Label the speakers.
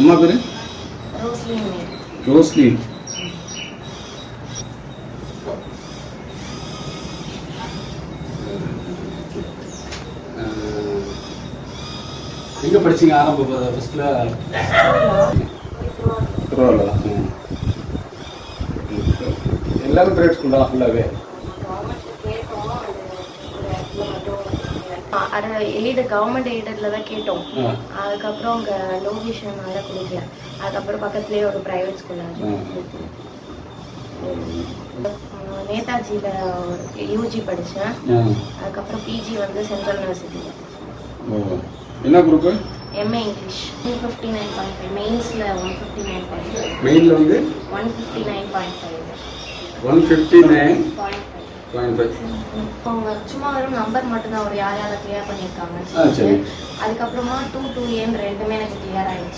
Speaker 1: அம்மா பேர்
Speaker 2: Roslin.
Speaker 1: Roslin. எங்கே படிச்சிங்க ஆரம்ப ஃபஸ்ட்டில்? திருவாரூர் தான். எல்லாரும் ப்ரைவேட் ஸ்கூல் தான் ஃபுல்லாகவே?
Speaker 2: அது எய்டு கவர்மெண்ட் எய்டட்ல தான் கேட்டோம். அதுக்கப்புறம் அங்கே லோகேஷனால கொடுக்கல. அதுக்கப்புறம் பக்கத்துலேயே ஒரு ப்ரைவேட் ஸ்கூலில் நேதாஜியில் யூஜி படித்தேன். அதுக்கப்புறம் பிஜி வந்து சென்ட்ரல் யூனிவர்சிட்டியில்.
Speaker 1: என்ன குரூப்பு?
Speaker 2: MA English. 159.5 மெயின்ஸில் 159.5.
Speaker 1: மெயினில் வந்து
Speaker 2: 159.5.
Speaker 1: 159.5.
Speaker 2: அவங்க சும்மா வெறும் நம்பர் மட்டும்தான் ஒரு யார் யாரை கிளியர் பண்ணியிருக்காங்க.
Speaker 1: சரி.
Speaker 2: அதுக்கப்புறமா 2 2 ஏன்னு ரெண்டுமே எனக்கு கிளியர் ஆயிடுச்சு.